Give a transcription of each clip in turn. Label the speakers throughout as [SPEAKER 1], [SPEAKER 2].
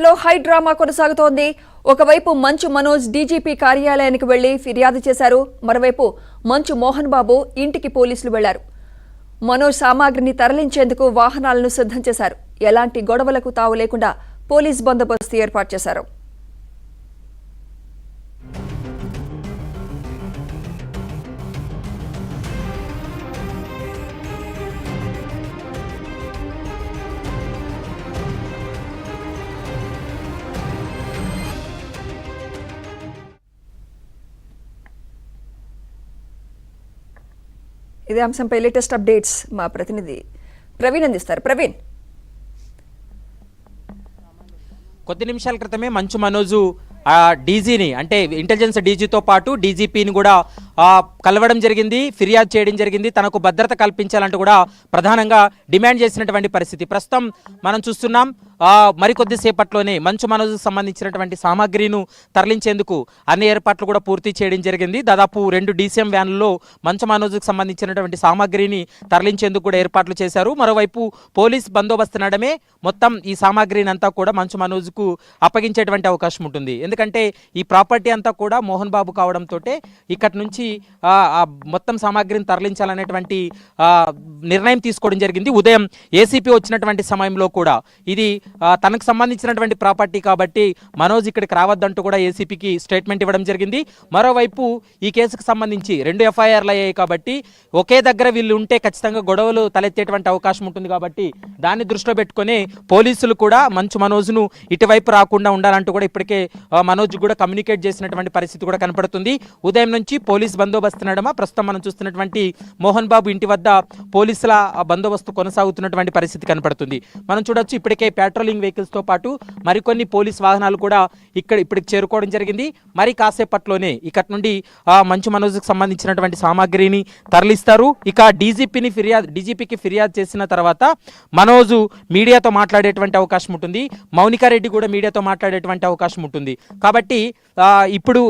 [SPEAKER 1] ఎన్నికల్లో high drama కొనసాగుతోంది. ఒకవైపు మంచు మనోజ్ డీజీపీ కార్యాలయానికి వెళ్లి ఫిర్యాదు చేశారు. మరోవైపు మంచు మోహన్ బాబు ఇంటికి పోలీసులు వెళ్లారు. మనోజ్ సామాగ్రిని తరలించేందుకు వాహనాలను సిద్ధం చేశారు. ఎలాంటి గొడవలకు తావు లేకుండా పోలీస్ బందోబస్తు ఏర్పాటు చేశారు. ఇదే అంశంపై లేటెస్ట్ అప్డేట్స్ మా ప్రతినిధి ప్రవీణ్ అందిస్తారు. ప్రవీణ్,
[SPEAKER 2] కొద్ది నిమిషాల క్రితమే మంచు మనోజు డీజీని అంటే ఇంటెలిజెన్స్ డీజీతో పాటు డీజీపీని కూడా కలవడం జరిగింది, ఫిర్యాదు చేయడం జరిగింది. తనకు భద్రత కల్పించాలంటూ కూడా ప్రధానంగా డిమాండ్ చేసినటువంటి పరిస్థితి ప్రస్తుతం మనం చూస్తున్నాం. మరికొద్ది సేపట్లోనే మంచు మనోజ్కు సంబంధించినటువంటి సామాగ్రిను తరలించేందుకు అన్ని ఏర్పాట్లు కూడా పూర్తి చేయడం జరిగింది. దాదాపు 2 డీసీఎం వ్యాన్లలో మంచు మనోజ్కు సంబంధించినటువంటి సామాగ్రిని తరలించేందుకు కూడా ఏర్పాట్లు చేశారు. మరోవైపు పోలీస్ బందోబస్తు నడమే మొత్తం ఈ సామాగ్రిని అంతా కూడా మంచు మనోజ్కు అప్పగించేటువంటి అవకాశం ఉంటుంది. ఎందుకంటే ఈ ప్రాపర్టీ అంతా కూడా మోహన్ బాబు కావడంతో ఇక్కడి నుంచి మొత్తం సామాగ్రిని తరలించాలనేటువంటి నిర్ణయం తీసుకోవడం జరిగింది. ఉదయం ఏసీపీ వచ్చినటువంటి సమయంలో కూడా ఇది తనకు సంబంధించినటువంటి ప్రాపర్టీ కాబట్టి మనోజ్ ఇక్కడికి రావద్దంటూ కూడా ఏసీపీకి స్టేట్మెంట్ ఇవ్వడం జరిగింది. మరోవైపు ఈ కేసుకు సంబంధించి 2 ఎఫ్ఐఆర్లు అయ్యాయి కాబట్టి ఒకే దగ్గర వీళ్ళు ఉంటే ఖచ్చితంగా గొడవలు తలెత్తేటువంటి అవకాశం ఉంటుంది కాబట్టి దాన్ని దృష్టిలో పెట్టుకుని పోలీసులు కూడా మంచు మనోజ్ను ఇటువైపు రాకుండా ఉండాలంటూ కూడా ఇప్పటికే మనోజ్ కూడా కమ్యూనికేట్ చేసినటువంటి పరిస్థితి కూడా కనపడుతుంది. ఉదయం నుంచి పోలీస్ బందోబస్తు నడమ ప్రస్తుతం మనం చూస్తున్నటువంటి మోహన్ బాబు ఇంటి వద్ద పోలీసుల బందోబస్తు కొనసాగుతున్నటువంటి పరిస్థితి కనపడుతుంది. మనం చూడొచ్చు ఇప్పటికే పెట్రోలింగ్ వెహికల్స్తో పాటు మరికొన్ని పోలీస్ వాహనాలు కూడా ఇప్పటికి చేరుకోవడం జరిగింది. మరి కాసేపట్లోనే ఇక్కడ నుండి మంచు మనోజ్కి సంబంధించినటువంటి సామాగ్రిని తరలిస్తారు. ఇక డీజీపీకి ఫిర్యాదు చేసిన తర్వాత మనోజు మీడియాతో మాట్లాడేటువంటి అవకాశం ఉంటుంది. మౌనికారెడ్డి కూడా మీడియాతో మాట్లాడేటువంటి అవకాశం ఉంటుంది. కాబట్టి ఇప్పుడు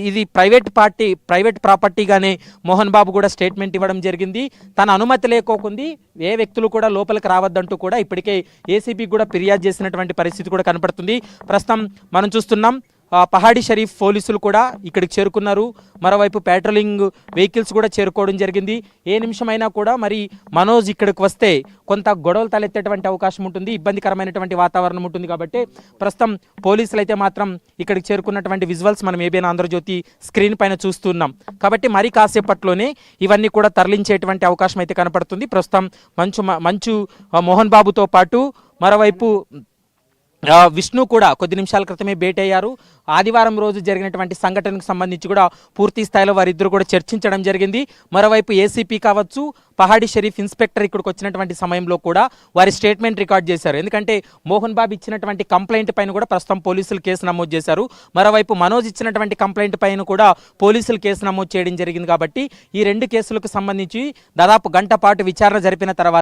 [SPEAKER 2] ఇది ప్రైవేట్ ప్రాపర్టీగానే మోహన్ బాబు కూడా స్టేట్మెంట్ ఇవ్వడం జరిగింది. తన అనుమతి లేకోకుంది ఏ వ్యక్తులు కూడా లోపలికి రావద్దంటూ కూడా ఇప్పటికే ఏసీబీ కూడా ఫిర్యాదు చేసినటువంటి పరిస్థితి కూడా కనపడుతుంది. ప్రస్తుతం మనం చూస్తున్నాం పహాడీ షరీఫ్ పోలీసులు కూడా ఇక్కడికి చేరుకున్నారు. మరోవైపు పెట్రోలింగ్ వెహికల్స్ కూడా చేరుకోవడం జరిగింది. ఏ నిమిషమైనా కూడా మరి మనోజ్ ఇక్కడికి వస్తే కొంత గొడవలు తలెత్తేటువంటి అవకాశం ఉంటుంది, ఇబ్బందికరమైనటువంటి వాతావరణం ఉంటుంది. కాబట్టి ప్రస్తుతం పోలీసులు అయితే మాత్రం ఇక్కడికి చేరుకున్నటువంటి విజువల్స్ మనం ఏబిఎన్ ఆంధ్రజ్యోతి స్క్రీన్ పైన చూస్తున్నాం. కాబట్టి మరి కాసేపట్లోనే ఇవన్నీ కూడా తరలించేటువంటి అవకాశం అయితే కనపడుతుంది. ప్రస్తుతం మంచు మోహన్ బాబుతో పాటు మరోవైపు విష్ణు కూడా కొద్ది నిమిషాల క్రితమే భేటీ అయ్యారు. ఆదివారం రోజు జరిగినటువంటి సంఘటనకు సంబంధించి కూడా పూర్తి స్థాయిలో వారిద్దరు కూడా చర్చించడం జరిగింది. మరోవైపు ఏసీపీ కావచ్చు, పహాడీ షరీఫ్ ఇన్స్పెక్టర్ ఇక్కడికి వచ్చినటువంటి సమయంలో కూడా వారి స్టేట్మెంట్ రికార్డ్ చేశారు. ఎందుకంటే మోహన్ బాబు ఇచ్చినటువంటి కంప్లైంట్ పైన కూడా ప్రస్తుతం పోలీసులు కేసు నమోదు చేశారు. మరోవైపు మనోజ్ ఇచ్చినటువంటి కంప్లైంట్ పైన కూడా పోలీసులు కేసు నమోదు చేయడం జరిగింది. కాబట్టి ఈ 2 కేసులకు సంబంధించి దాదాపు గంట పాటు విచారణ జరిపిన తర్వాత